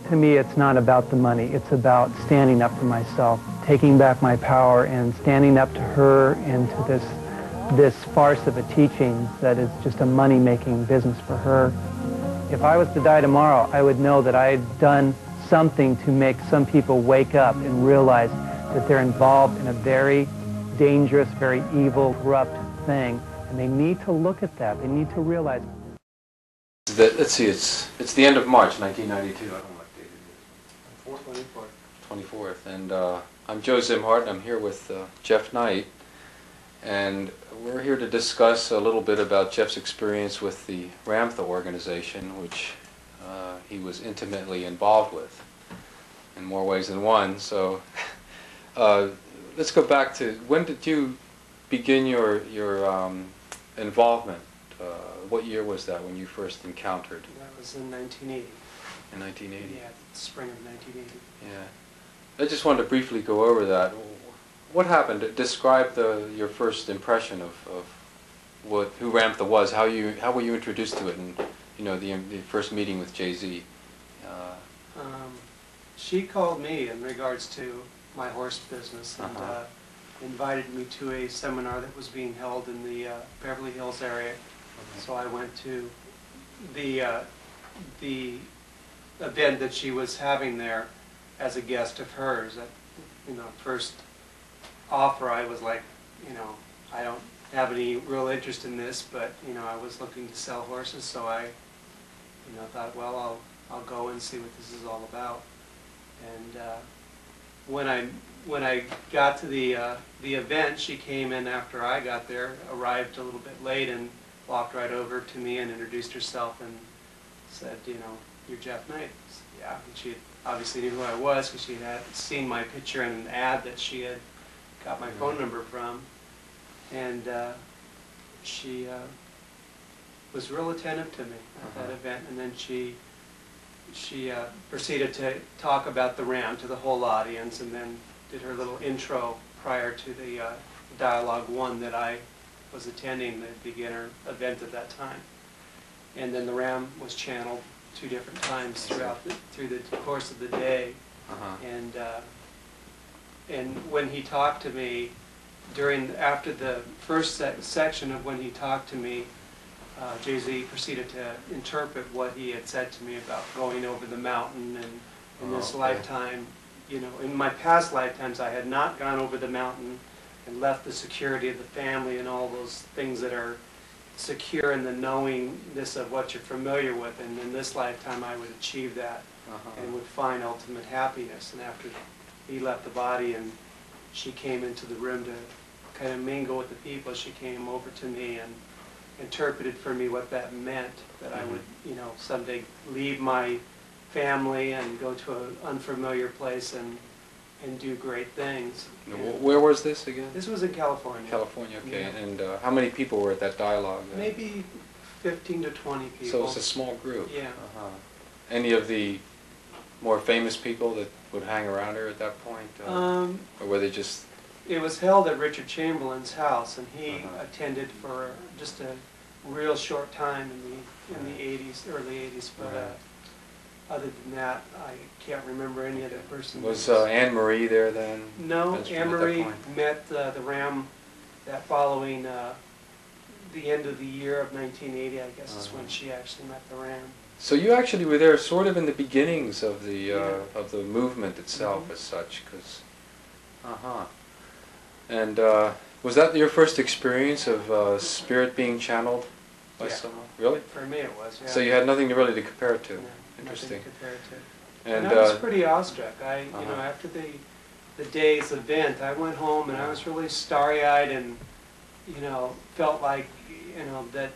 to me, it's not about the money. It's about standing up for myself, taking back my power and standing up to her and to this farce of a teaching that is just a money-making business for her. If I was to die tomorrow, I would know that I had done something to make some people wake up and realize that they're involved in a very dangerous, very evil, corrupt thing. And they need to look at that. They need to realize. Let's see, it's the end of March 1992. I don't know what date it is. 24th. And I'm Joe Szimhart, and I'm here with Jeff Knight. And we're here to discuss a little bit about Jeff's experience with the Ramtha organization, which he was intimately involved with in more ways than one. So let's go back to, when did you begin your involvement? What year was that when you first encountered? That was in 1980. In 1980? Yeah, spring of 1980. Yeah. I just wanted to briefly go over that. What happened? Describe your first impression of who Ramtha was. How were you introduced to it, and the first meeting with Jay-Z? She called me in regards to my horse business and invited me to a seminar that was being held in the Beverly Hills area. So I went to the event that she was having there as a guest of hers. First offer, I was like, I don't have any real interest in this, but I was looking to sell horses, so I thought, well, I'll go and see what this is all about. And when I got to the event, she came in after I got there, arrived a little bit late, and walked right over to me and introduced herself and said, you're Jeff Knight. Said, yeah, and she obviously knew who I was because she had seen my picture in an ad that she had got my phone number from, and she was real attentive to me at that event. And then she proceeded to talk about the Ram to the whole audience, and then did her little intro prior to the Dialogue 1 that I was attending, the beginner event at that time. And then the Ram was channeled 2 different times through the course of the day. And when he talked to me, after the first section of when he talked to me, Jay-Z proceeded to interpret what he had said to me about going over the mountain, and in this lifetime, in my past lifetimes I had not gone over the mountain and left the security of the family and all those things that are secure in the knowingness of what you're familiar with, and in this lifetime I would achieve that and would find ultimate happiness. And after he left the body and she came into the room to kind of mingle with the people, she came over to me and interpreted for me what that meant, that I would someday leave my family and go to an unfamiliar place and do great things. Where was this again? This was in California. California, okay. Yeah. And how many people were at that dialogue? Maybe 15 to 20 people. So it's a small group. Yeah. Any of the more famous people that would hang around her at that point? Or were they just... It was held at Richard Chamberlain's house, and he attended for just a real short time in the 80s, early 80s, but other than that, I can't remember any other person. Was Anne Marie there then? No, Anne Marie met the Ram that following the end of the year of 1980, I guess, is when she actually met the Ram. So you actually were there sort of in the beginnings of the movement itself as such, because... And was that your first experience of spirit being channeled by someone? Really? For me it was, yeah. So you had nothing really to compare it to? No, interesting. nothing to compare it to. And I was pretty awestruck. After the day's event, I went home and I was really starry-eyed and, felt like, that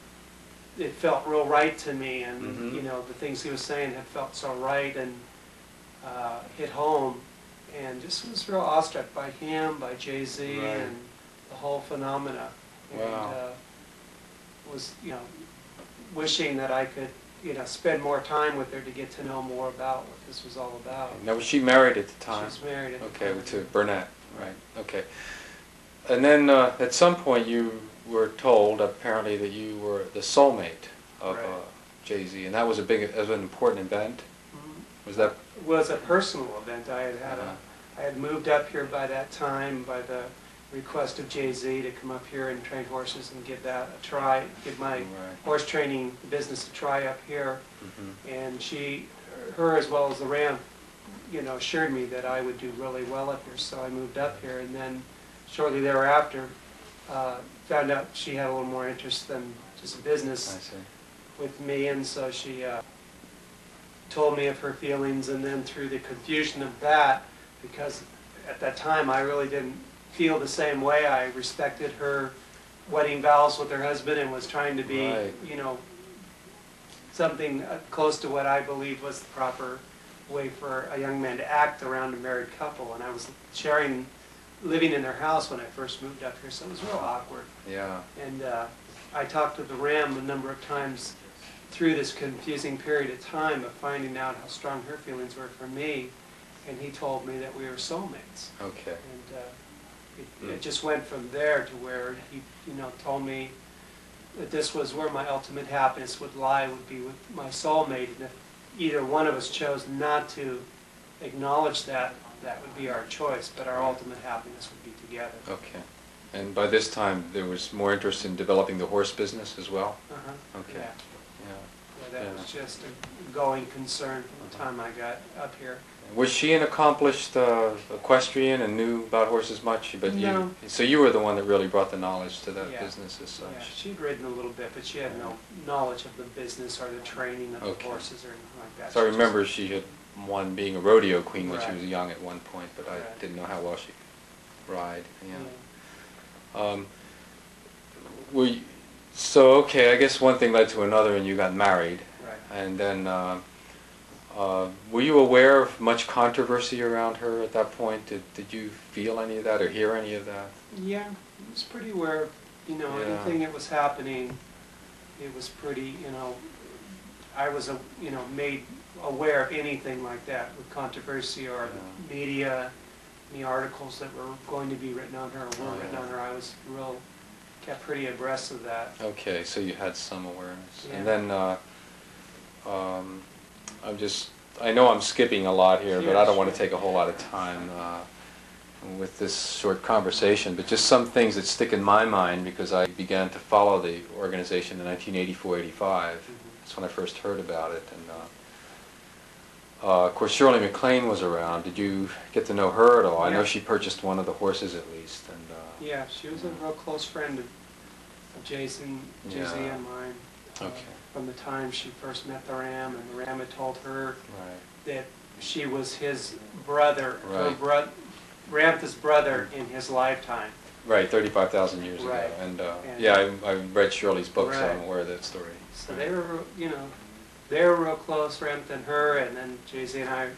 it felt real right to me, and, the things he was saying had felt so right and hit home. And just was real awestruck by him, by Jay-Z, and the whole phenomena. Wow. And was, wishing that I could, spend more time with her to get to know more about what this was all about. Now, was she married at the time? She was married at the time. time. To Burnett, right. Okay. And then at some point you were told, apparently, that you were the soulmate of Jay-Z, and that was an important event. Was that? Was a personal event. I had moved up here by that time by the request of Jay-Z to come up here and train horses and give that a try, give my horse training business a try up here. And her as well as the Ram, assured me that I would do really well up here. So I moved up here, and then shortly thereafter, found out she had a little more interest than just a business with me, and so she told me of her feelings, and then through the confusion of that, because at that time I really didn't feel the same way. I respected her wedding vows with her husband and was trying to be, something close to what I believed was the proper way for a young man to act around a married couple. And I was living in their house when I first moved up here, so it was real awkward. Yeah. And I talked to the Ram a number of times through this confusing period of time of finding out how strong her feelings were for me, and he told me that we were soulmates. Okay. And it just went from there to where he, told me that this was where my ultimate happiness would lie, would be with my soulmate, and if either one of us chose not to acknowledge that, that would be our choice, but our ultimate happiness would be together. Okay. And by this time, there was more interest in developing the horse business as well? Okay. Yeah. That was just a going concern from the time I got up here. Was she an accomplished equestrian and knew about horses much? But no. So you were the one that really brought the knowledge to that business as such? Yeah, she'd ridden a little bit, but she had no knowledge of the business or the training of the horses or anything like that. So I remember she had won being a rodeo queen when she was young at one point, but I didn't know how well she could ride. So, okay, I guess one thing led to another and you got married. Right. And then, were you aware of much controversy around her at that point? Did you feel any of that or hear any of that? Yeah, I was pretty aware of, anything that was happening. It was pretty, I was, made aware of anything like that with controversy or the media, any articles that were going to be written on her or were written on her. I was kept pretty abreast of that. Okay, so you had some awareness. Yeah. And then, I know I'm skipping a lot here, but I don't want to take a whole lot of time with this short conversation, but just some things that stick in my mind because I began to follow the organization in 1984-85. That's when I first heard about it. And of course, Shirley MacLaine was around. Did you get to know her at all? I know she purchased one of the horses at least. And yeah, she was a real close friend of Jay-Z and mine. From the time she first met the Ram, and the Ram had told her that she was his brother, Ramtha's brother in his lifetime. Right, 35,000 years ago. And I read Shirley's book, so I'm aware of that story. So they were, they were real close, Ramtha and her, and then Jay-Z and I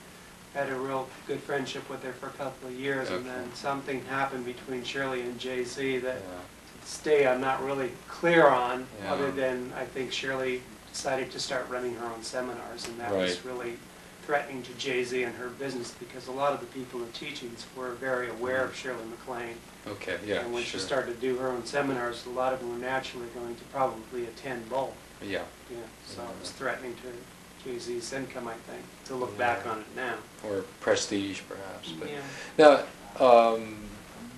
had a real good friendship with her for a couple of years, and then something happened between Shirley and Jay-Z that to this day I'm not really clear on, other than I think Shirley decided to start running her own seminars, and that was really threatening to Jay-Z and her business because a lot of the people in teachings were very aware of Shirley MacLaine. Okay, yeah, and when she started to do her own seminars, a lot of them were naturally going to probably attend both. Yeah. So it was threatening to Jay-Z's income, I think, to look back on it now. Or prestige, perhaps. But now,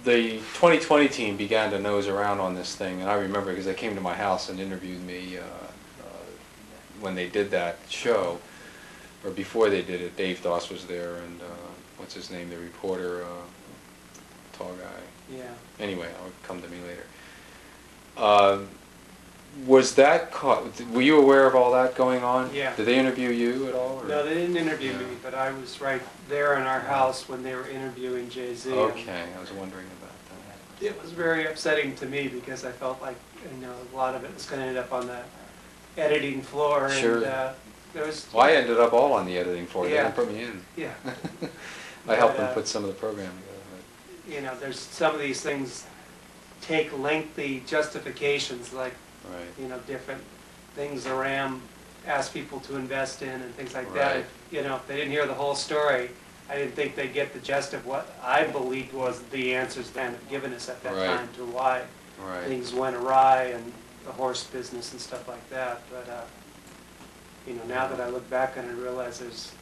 the 2020 team began to nose around on this thing, and I remember because they came to my house and interviewed me when they did that show, or before they did it. Dave Doss was there, and what's his name, the reporter, tall guy. Yeah. Anyway, I'll come to me later. Was that were you aware of all that going on? Yeah. Did they interview you at all? Or? No, they didn't interview me, but I was right there in our house when they were interviewing Jay-Z. Okay, I was wondering about that. It was very upsetting to me because I felt like a lot of it was going to end up on the editing floor. Sure. And, there was. Well, I ended up all on the editing floor. They didn't put me in. Yeah. I helped them put some of the program together. There's some of these things take lengthy justifications, like different things the Ram asked people to invest in and things like that. If they didn't hear the whole story, I didn't think they'd get the gist of what I believed was the answers they had given us at that time to why things went awry and the horse business and stuff like that. But You know, now that I look back on it, I realize there's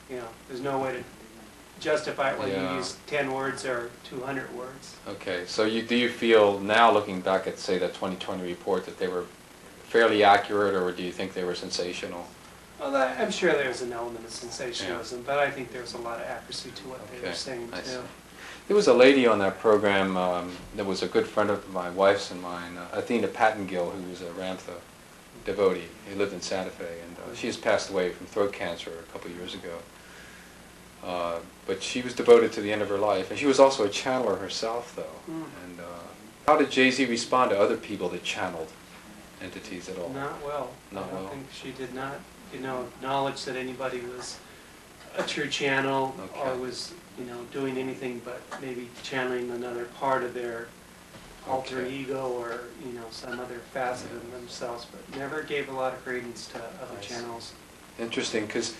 no way to justify it when you use 10 words or 200 words. Okay, so do you feel now, looking back at, say, that 2020 report, that they were fairly accurate, or do you think they were sensational? Well, I'm sure there's an element of sensationalism, but I think there's a lot of accuracy to what they were saying, too. There was a lady on that program that was a good friend of my wife's and mine, Athena Pattengill, who was a Ramtha devotee. He lived in Santa Fe, and she has passed away from throat cancer a couple of years ago. But she was devoted to the end of her life, and she was also a channeler herself, though. And how did Jay-Z respond to other people that channeled entities at all? Not well. Not well. I don't think she did not, acknowledge that anybody was a true channel or was, doing anything but maybe channeling another part of their alter ego or, some other facet of themselves, but never gave a lot of credence to other channels. Interesting, because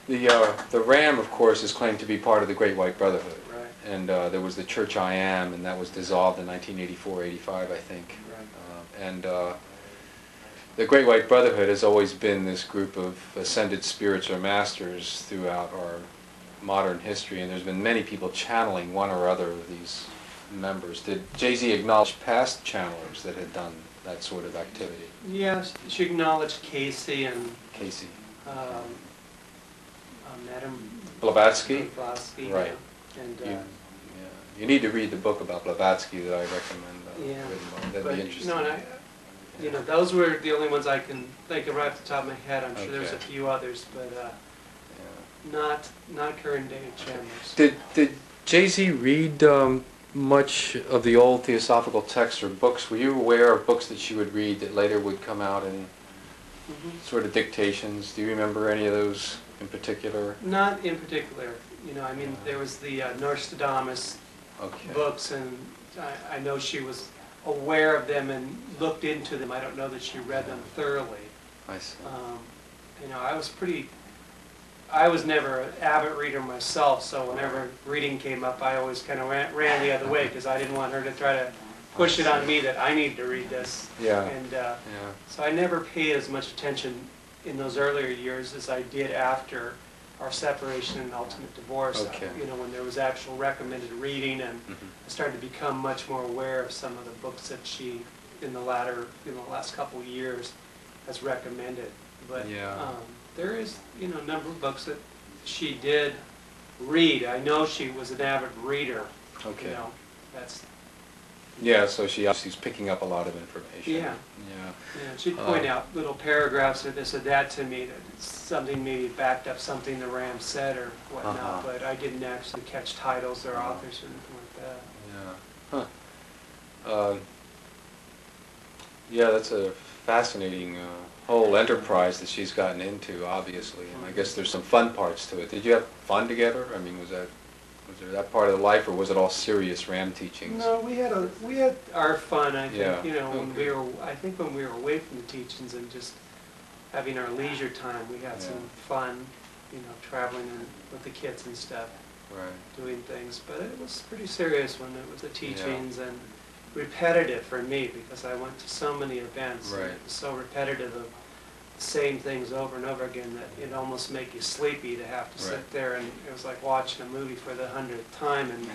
the Ram, of course, is claimed to be part of the Great White Brotherhood. Right. And there was the Church I Am, and that was dissolved in 1984-85, I think. Right. The Great White Brotherhood has always been this group of ascended spirits or masters throughout our modern history, and there's been many people channeling one or other of these members. Did Jay-Z acknowledge past channelers that had done that sort of activity? Yes, she acknowledged Casey and Casey. Madam Blavatsky? Blavatsky, right. Yeah. And, you need to read the book about Blavatsky that I recommend. That'd be interesting. No, those were the only ones I can think of right off the top of my head. I'm sure there's a few others, but not current day channelers. Did Jay-Z read much of the old theosophical texts or books? Were you aware of books that she would read that later would come out in sort of dictations? Do you remember any of those in particular? Not in particular. There was the Nostradamus books, and I know she was aware of them and looked into them. I don't know that she read them thoroughly. I see. I was never an avid reader myself, so whenever reading came up, I always kind of ran the other way because I didn't want her to try to push it on me that I needed to read this. Yeah. And so I never paid as much attention in those earlier years as I did after our separation and ultimate divorce. When there was actual recommended reading, and I started to become much more aware of some of the books that she, in the last couple of years, has recommended. But there is, a number of books that she did read. I know she was an avid reader. Okay. That's. Yeah, so she's picking up a lot of information. Yeah. She'd point out little paragraphs or this or that to me that something maybe backed up something the Ram said or whatnot, but I didn't actually catch titles or authors or anything like that. Yeah, that's a fascinating whole enterprise that she's gotten into, obviously. And I guess there's some fun parts to it. Did you have fun together? I mean, was there that part of the life, or was it all serious Ram teachings? No, we had our fun. I think when we were away from the teachings and just having our leisure time, we had some fun, traveling with the kids and stuff, doing things. But it was pretty serious when it was the teachings and repetitive for me because I went to so many events. And it was so repetitive of the same things over and over again that it almost made you sleepy to have to sit there, and it was like watching a movie for the 100th time. And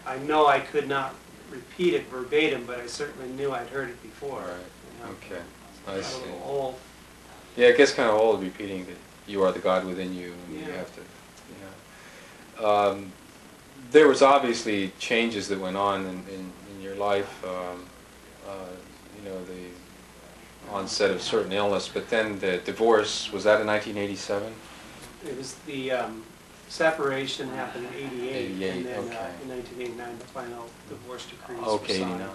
I know I could not repeat it verbatim, but I certainly knew I'd heard it before. Okay, I see. A little old. Yeah, it gets kind of old repeating that you are the God within you, and you have to. There was obviously changes that went on in your life. The onset of certain illness, but then the divorce, was that in 1987? It was the separation happened in 88, and then in 1989 the final divorce decree was signed. 89. All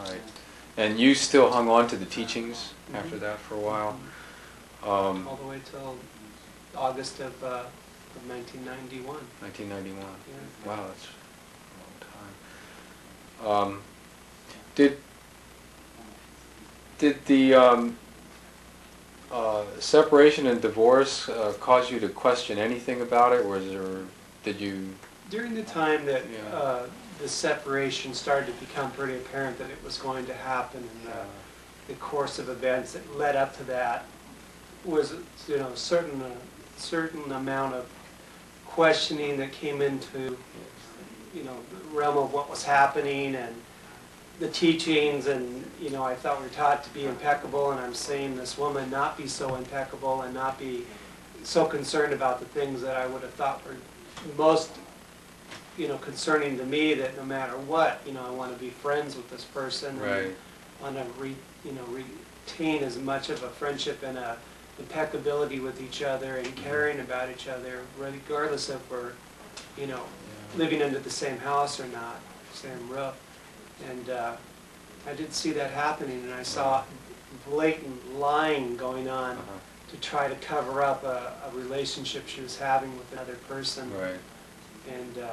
right. And you still hung on to the teachings after that for a while? All the way till August of 1991. 1991. Yeah. Wow, that's a long time. Did the separation and divorce cause you to question anything about it, or did you? During the time that the separation started to become pretty apparent that it was going to happen, and the course of events that led up to that, was, you know, certain amount of questioning that came into, you know, the realm of what was happening and the teachings, and, you know, I thought we were taught to be impeccable, and I'm seeing this woman not be so impeccable and not be so concerned about the things that I would have thought were most, you know, concerning to me, that no matter what, you know, I want to be friends with this person. Right. And want to retain as much of a friendship and a impeccability with each other and caring about each other, regardless if we're, you know, living under the same house or not, same roof. And I did see that happening, and I saw blatant lying going on to try to cover up a relationship she was having with another person. Right. And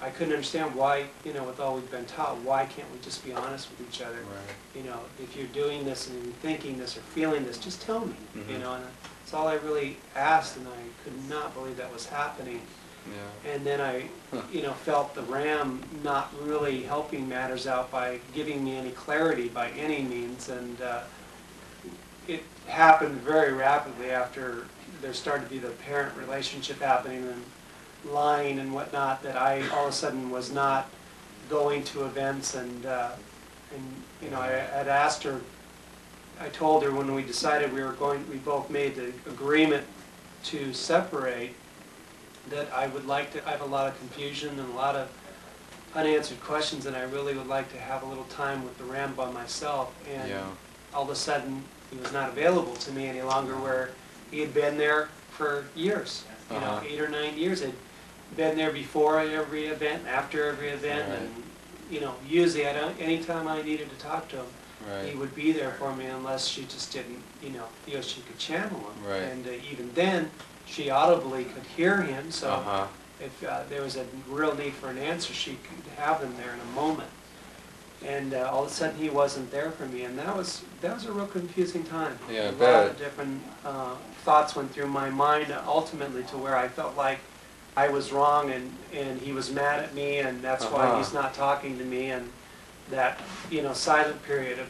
I couldn't understand why, you know, with all we've been taught, why can't we just be honest with each other? Right. You know, if you're doing this and you're thinking this or feeling this, just tell me. You know, and that's all I really asked, and I could not believe that was happening. Yeah. And then I, you know, felt the RAM not really helping matters out by giving me any clarity by any means, and it happened very rapidly after there started to be the parent relationship happening and lying and whatnot, that I all of a sudden was not going to events, and you know, I had asked her, I told her when we decided we both made the agreement to separate, that I would like to, I have a lot of confusion and a lot of unanswered questions, and I really would like to have a little time with the Ram by myself. And all of a sudden, he was not available to me any longer, where he had been there for years, you know, 8 or 9 years. He'd been there before every event, after every event, and, you know, usually any time I needed to talk to him, he would be there for me, unless she just didn't, you know, feel she could channel him. And even then, she audibly could hear him, so if there was a real need for an answer, she could have him there in a moment. And all of a sudden, he wasn't there for me, and that was a real confusing time. Yeah, a lot of different thoughts went through my mind, ultimately to where I felt like I was wrong, and he was mad at me, and that's why he's not talking to me. And that, you know, silent period of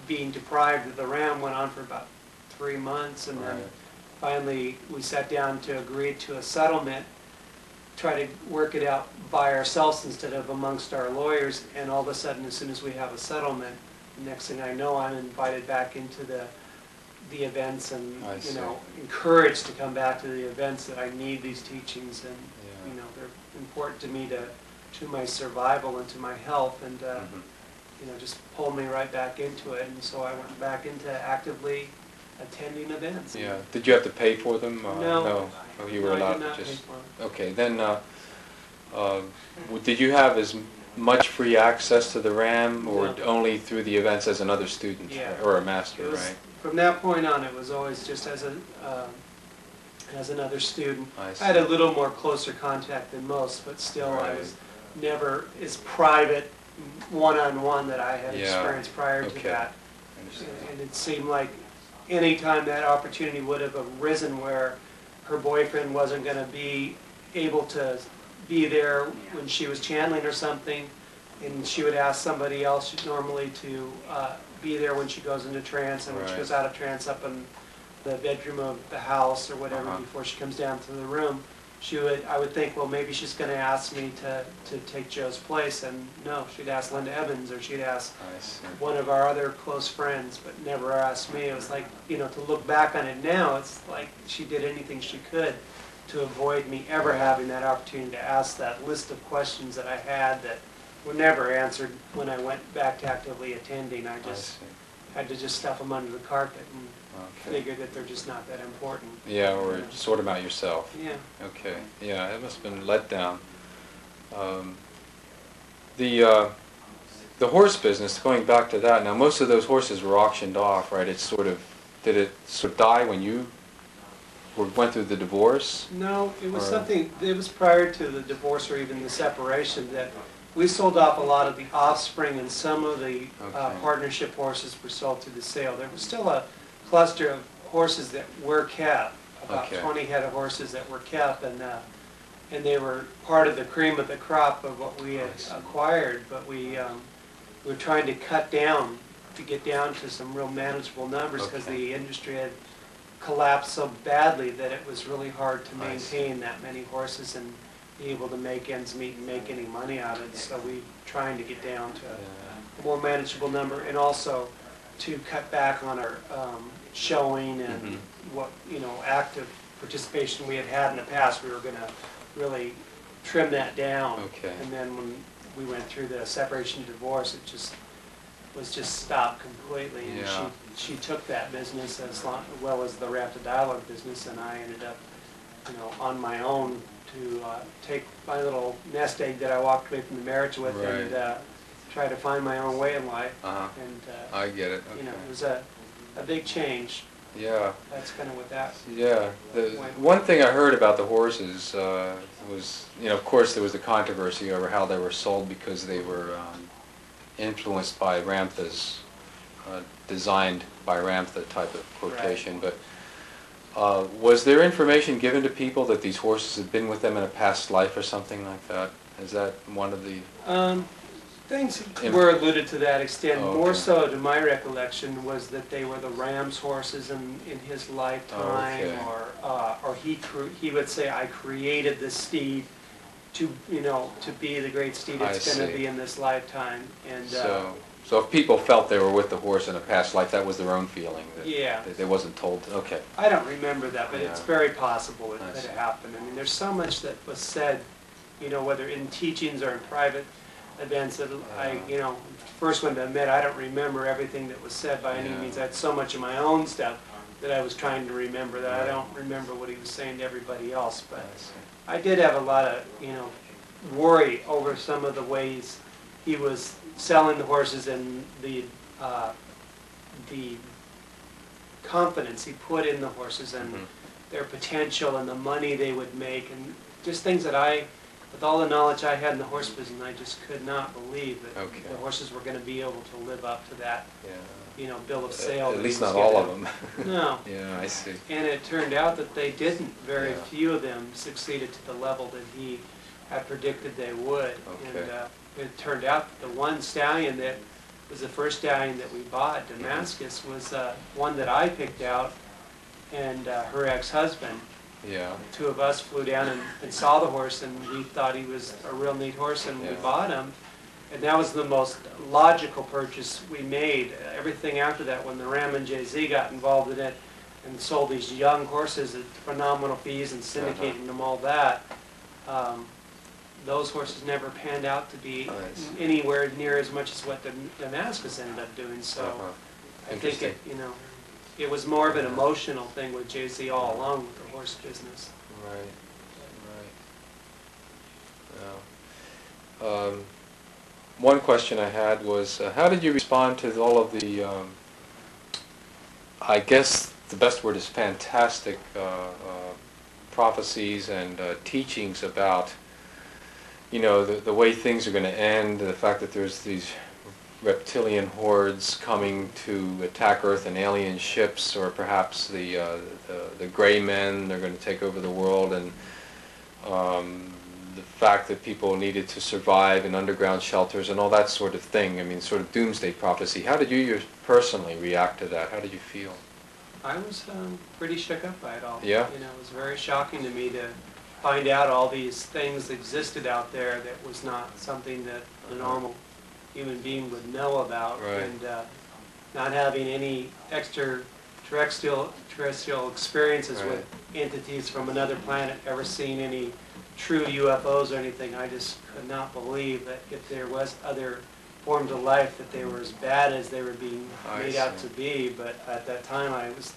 being deprived of the RAM went on for about 3 months, and then finally we sat down to agree to a settlement, try to work it out by ourselves instead of amongst our lawyers. And all of a sudden, as soon as we have a settlement, the next thing I know, I'm invited back into the events, and you know, encouraged to come back to the events, that I need these teachings, and you know, they're important to me, to my survival and to my health, and you know, just pulled me right back into it. And so I went back into actively attending events. Yeah. Did you have to pay for them? No. Oh, you were allowed I did not to just. pay for them. Okay. Then, did you have as much free access to the RAM, or only through the events as another student or a master? Right. From that point on, it was always just as another student. I had a little more closer contact than most, but still, I was never as private, one-on-one that I had experienced prior to that. And it seemed like any time that opportunity would have arisen where her boyfriend wasn't going to be able to be there when she was channeling or something, and she would ask somebody else normally to be there when she goes into trance, and when she goes out of trance up in the bedroom of the house or whatever, before she comes down to the room, I would think, well, maybe she's going to ask me to take Joe's place, and no, she'd ask Linda Evans, or she'd ask one of our other close friends, but never asked me. It was like, you know, to look back on it now, it's like she did anything she could to avoid me ever having that opportunity to ask that list of questions that I had that were never answered when I went back to actively attending. I just had to just stuff them under the carpet and figure that they're just not that important. Yeah, or sort them out yourself. Yeah. Okay. Yeah, it must have been let down. The horse business, going back to that, now most of those horses were auctioned off, right? Did it sort of die when you went through the divorce? No, it was something, it was prior to the divorce or even the separation, that we sold off a lot of the offspring, and some of the partnership horses were sold through the sale. There was still a cluster of horses that were kept, about 20 head of horses that were kept, and they were part of the cream of the crop of what we had acquired, but we were trying to cut down to get down to some real manageable numbers, because the industry had collapsed so badly that it was really hard to I see. maintain that many horses and be able to make ends meet and make any money out of it. So we trying to get down to a more manageable number, and also to cut back on our showing and what, you know, active participation we had in the past. We were going to really trim that down. Okay. And then when we went through the separation divorce, it just was just stopped completely. And Yeah. she took that business as well as the Ramtha Dialogue business, and I ended up, you know, on my own to take my little nest egg that I walked away from the marriage with, Right. and try to find my own way in life. Uh-huh. And I get it. Okay. you know, it was a big change. Yeah. That's kind of what that. Yeah. The one thing I heard about the horses was, you know, of course there was the controversy over how they were sold because they were influenced by Ramtha's, designed by Ramtha type of quotation. Right. But was there information given to people that these horses had been with them in a past life or something like that? Is that one of the... Things were alluded to that extent. Oh, More okay. so, to my recollection, was that they were the Ram's horses in his lifetime, Okay. or he would say, "I created this steed to, you know, to be the great steed it's going to see. be in this lifetime." And So if people felt they were with the horse in a past life, that was their own feeling? That yeah, they wasn't told? Okay. I don't remember that, but it's Yeah. very possible I that see. it happened. I mean, there's so much that was said, you know, whether in teachings or in private events that I, you know, first one to admit, I don't remember everything that was said by any Yeah. means. I had so much of my own stuff that I was trying to remember that I Right. don't remember what he was saying to everybody else. But I see. I did have a lot of, you know, worry over some of the ways he was selling the horses and the confidence he put in the horses and their potential and the money they would make, and just things that I, with all the knowledge I had in the horse business, I just could not believe that Okay. the horses were going to be able to live up to that, Yeah. you know, bill of sale. At that least was not all given. of them. No. Yeah, I see. And it turned out that they didn't. Very Yeah. few of them succeeded to the level that he had predicted they would. Okay. And it turned out that the one stallion that was the first stallion that we bought, Damascus, was one that I picked out, and her ex-husband. Yeah. The two of us flew down and saw the horse, and we thought he was a real neat horse, and we Yeah. bought him. And that was the most logical purchase we made. Everything after that, when the Ram and Jay-Z got involved in it and sold these young horses at phenomenal fees and syndicating them all that, those horses never panned out to be Nice. anywhere near as much as what the Damascus ended up doing. So I think Interesting. it, you know, it was more of an emotional thing with Jay-Z all along with the horse business. Right. Right. Yeah. One question I had was, how did you respond to all of the, I guess the best word is fantastic, prophecies and teachings about, you know, the way things are going to end, the fact that there's these reptilian hordes coming to attack Earth in alien ships, or perhaps the gray men, they're going to take over the world, and the fact that people needed to survive in underground shelters and all that sort of thing. I mean, sort of doomsday prophecy. How did you personally react to that? How did you feel? I was pretty shook up by it all. Yeah? You know, it was very shocking to me to find out all these things existed out there that was not something that a normal human being would know about. Right. And not having any extraterrestrial experiences Right. with entities from another planet, ever seen any true UFOs or anything. I just could not believe that if there was other forms of life, that they were as bad as they were being I made out see. to be. But at that time I was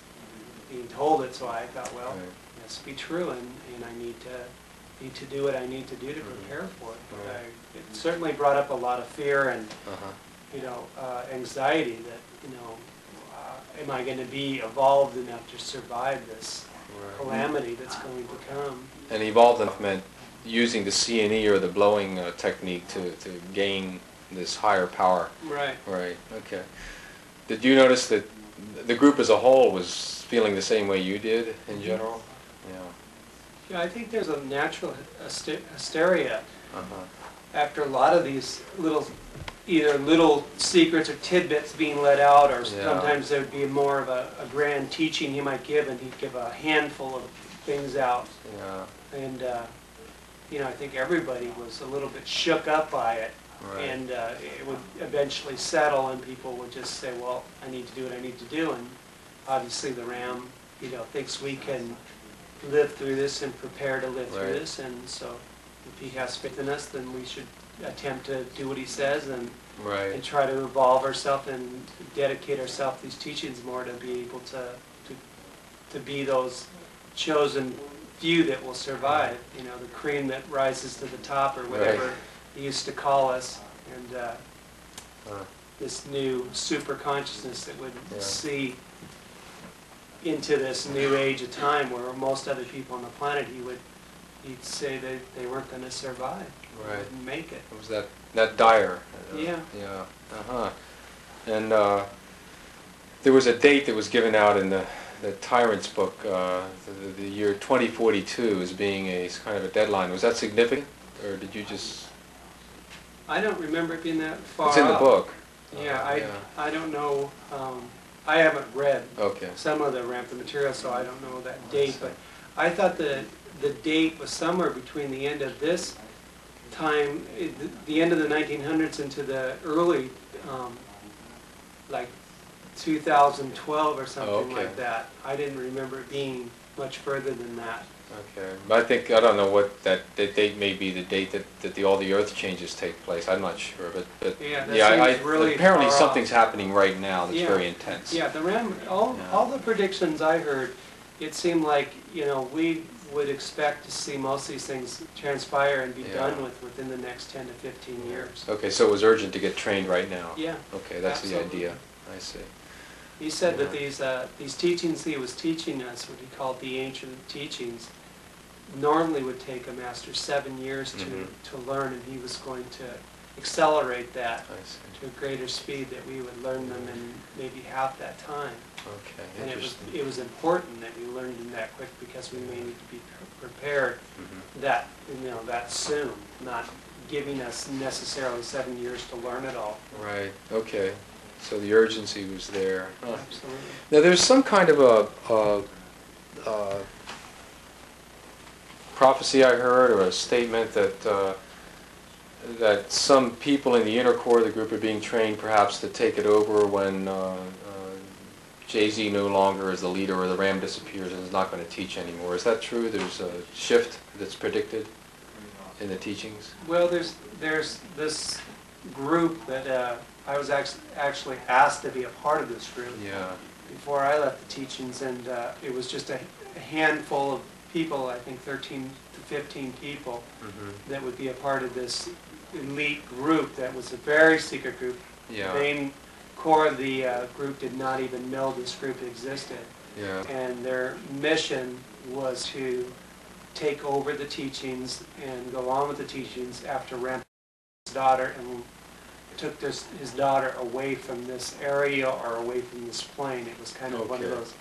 being told it, so I thought, well, Right. it must be true, and I need to do what I need to do to prepare for it. But Right. it certainly brought up a lot of fear and, Uh-huh. you know, anxiety that, you know, am I going to be evolved enough to survive this Right. calamity that's going to come? And evolved enough meant using the C&E or the blowing technique to gain this higher power. Right. Right, okay. Did you notice that the group as a whole was feeling the same way you did in general? Yeah. Yeah, I think there's a natural hysteria Uh-huh. after a lot of these little either little secrets or tidbits being let out, or Yeah. sometimes there would be more of a grand teaching he might give, and he'd give a handful of things out. Yeah. And, I think everybody was a little bit shook up by it. Right. And it would eventually settle, and people would just say, well, I need to do what I need to do. And obviously the Ram, thinks we can live through this and prepare to live through Right. this. And so if he has faith in us, then we should attempt to do what he says and Right. try to evolve ourselves and dedicate ourselves to these teachings more, to be able to be those chosen few that will survive, the cream that rises to the top, or whatever Right. he used to call us. And this new super consciousness that would Yeah. see into this new age of time where most other people on the planet, he'd say that they weren't going to survive, Right. wouldn't make it. It was that dire. Yeah. Yeah. Uh-huh. And there was a date that was given out in the Tyrant's book, the year 2042 as being a kind of a deadline. Was that significant, or did you just... I don't remember it being that far It's in the off. book. Yeah, Yeah. I don't know. I haven't read Okay. some of the Ramtha material, so I don't know that date. But I thought the date was somewhere between the end of this time, the end of the 1900s, into the early, like 2012 or something Okay. like that. I didn't remember it being much further than that. Okay. But I don't know what that date may be, the date that all the earth changes take place. I'm not sure, but Yeah, that seems really apparently far something's off. happening right now that's Yeah. very intense. Yeah, the Ram, all the predictions I heard, it seemed like, we would expect to see most of these things transpire and be Yeah. done within the next 10 to 15 years. Okay, so it was urgent to get trained right now. Yeah. Okay, that's Absolutely. the idea. I see. He said that Yeah. these teachings he was teaching us, what he called the ancient teachings, normally would take a master 7 years to learn, and he was going to accelerate that I see. to a greater speed, that we would learn them in maybe half that time. Okay, And interesting. it was important that we learned them that quick, because we may need to be prepared that soon, not giving us necessarily 7 years to learn it all. Right, okay. So the urgency was there. Huh. Absolutely. Now there's some kind of a prophecy I heard, or a statement that some people in the inner core of the group are being trained perhaps to take it over when Jay-Z no longer is the leader, or the Ram disappears and is not going to teach anymore. Is that true? There's a shift that's predicted in the teachings? Well, there's this group that I was actually asked to be a part of this group Yeah. before I left the teachings, and it was just a handful of people, I think 13 to 15 people, that would be a part of this elite group that was a very secret group. Yeah. The main core of the group did not even know this group existed. Yeah. And their mission was to take over the teachings and go on with the teachings after Ramtha's daughter, and took his daughter away from this area, or away from this plane. It was kind of one of Okay. those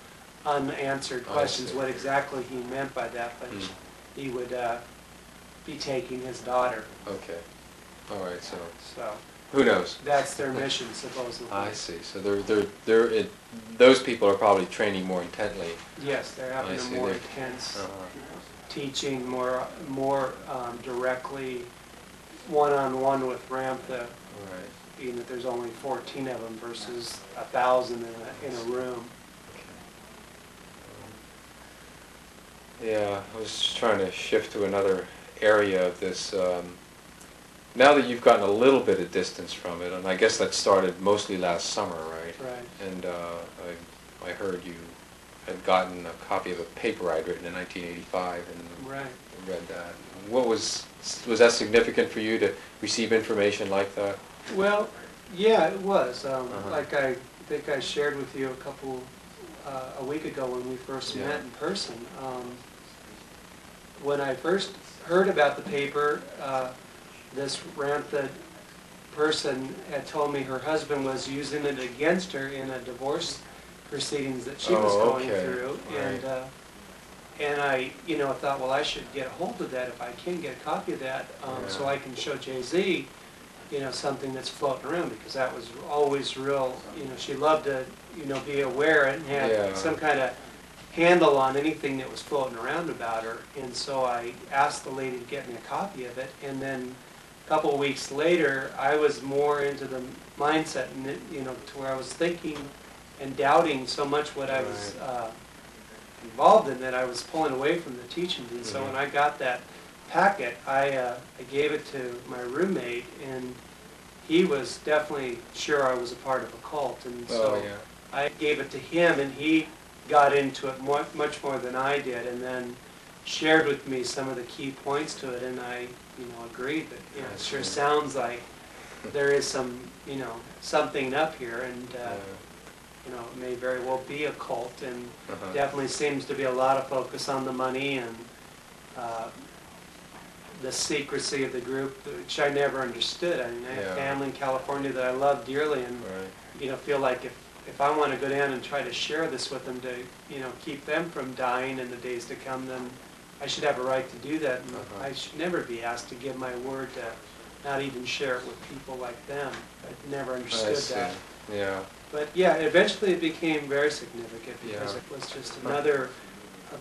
unanswered I questions, see. what exactly he meant by that, but he would be taking his daughter. Okay. All right. So So who knows? that's their mission, supposedly. I see. So those people are probably training more intently. Yes, they're having I a see. more They're- intense Uh-huh. teaching, more directly one-on-one with Ramtha, Right. being that there's only 14 of them versus 1,000 in a room. Yeah, I was just trying to shift to another area of this. Now that you've gotten a little bit of distance from it, and I guess that started mostly last summer, right? Right. And I heard you had gotten a copy of a paper I'd written in 1985, and Right. read that. What was that significant for you to receive information like that? Well, yeah, it was. Uh-huh. Like I think I shared with you a week ago when we first Yeah. met in person. When I first heard about the paper, this Ramtha person had told me her husband was using it against her in a divorce proceedings that she was going through, Right. and I thought, well, I should get a hold of that if I can get a copy of that, so Yeah. I can show Jay-Z something that's floating around, because that was always real, she loved to, be aware and have some kind of handle on anything that was floating around about her. And so I asked the lady to get me a copy of it, and then a couple of weeks later, I was more into the mindset, and to where I was thinking and doubting so much what I was involved in, that I was pulling away from the teachings. And so when I got that packet, I gave it to my roommate, and he was definitely sure I was a part of a cult. And so I gave it to him, and he got into it much more than I did, and then shared with me some of the key points to it, and I agreed that it sure sounds like there is some something up here, and it may very well be a cult, and definitely seems to be a lot of focus on the money and the secrecy of the group, which I never understood. I mean, I have family in California that I love dearly, and feel like if I want to go down and try to share this with them to keep them from dying in the days to come, then I should have a right to do that, and I should never be asked to give my word to not even share it with people like them. I never understood that. Yeah. But yeah, eventually it became very significant, because it was just another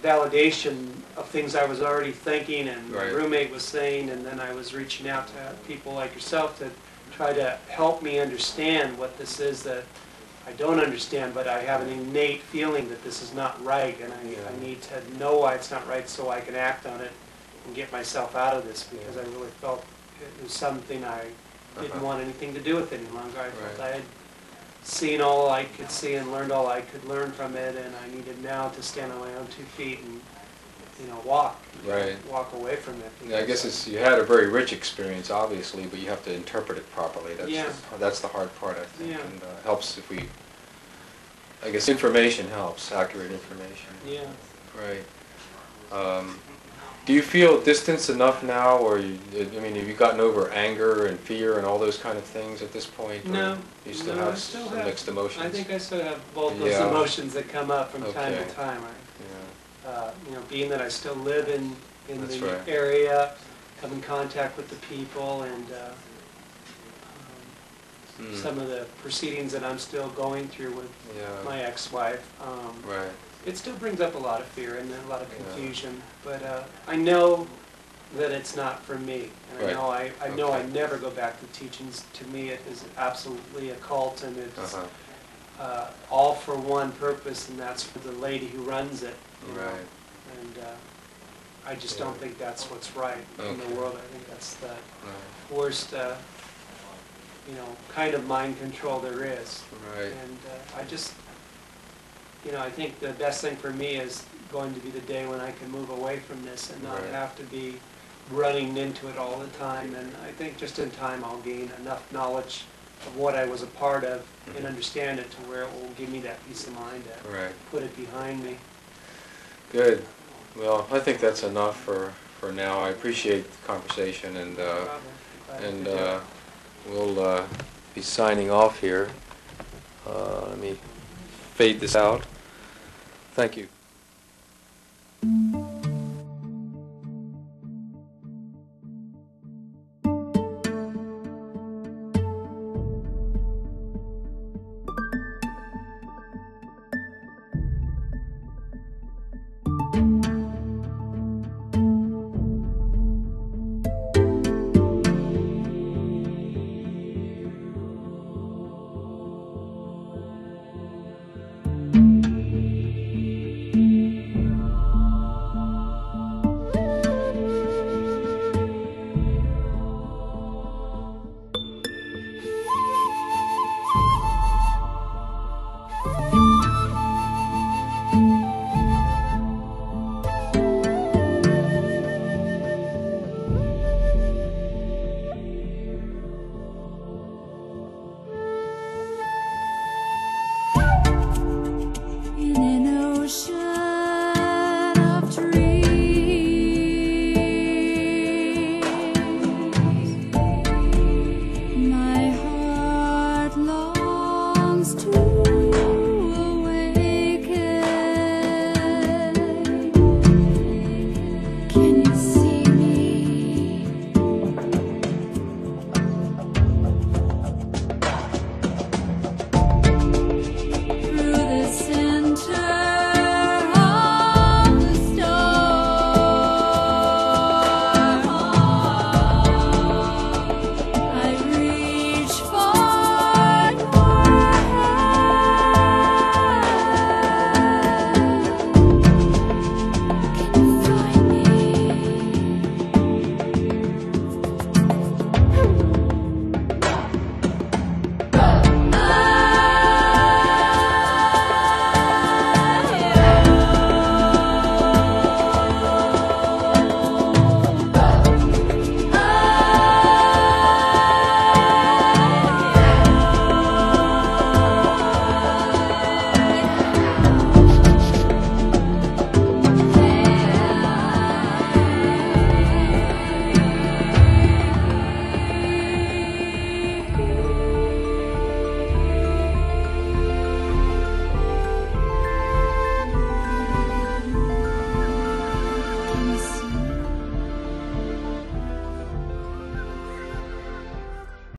validation of things I was already thinking, and my roommate was saying, and then I was reaching out to people like yourself to try to help me understand what this is that I don't understand, but I have an innate feeling that this is not right, and I need to know why it's not right so I can act on it and get myself out of this, because I really felt it was something I didn't want anything to do with any longer. I felt I had seen all I could see and learned all I could learn from it, and I needed now to stand on my own 2 feet and walk away from it. Yeah, I guess you had a very rich experience, obviously, but you have to interpret it properly. That's the hard part, I think, and helps if we. I guess information helps, accurate information. Yeah. Right. Do you feel distance enough now, or have you gotten over anger and fear and all those kind of things at this point? No. You still have some mixed emotions? I think I still have both those emotions that come up from time to time. Being that I still live in the area, come in contact with the people, and some of the proceedings that I'm still going through with my ex-wife. It still brings up a lot of fear and a lot of confusion, but I know that it's not for me. And I know I never go back to teachings. To me, it is absolutely a cult, and it's all for one purpose, and that's for the lady who runs it. And I just don't think that's what's right in the world. I think that's the worst, kind of mind control there is. And I just. I think the best thing for me is going to be the day when I can move away from this and not have to be running into it all the time. And I think just in time I'll gain enough knowledge of what I was a part of and understand it to where it will give me that peace of mind to put it behind me. Good. Well, I think that's enough for now. I appreciate the conversation, and we'll be signing off here. Let me fade this out. Thank you.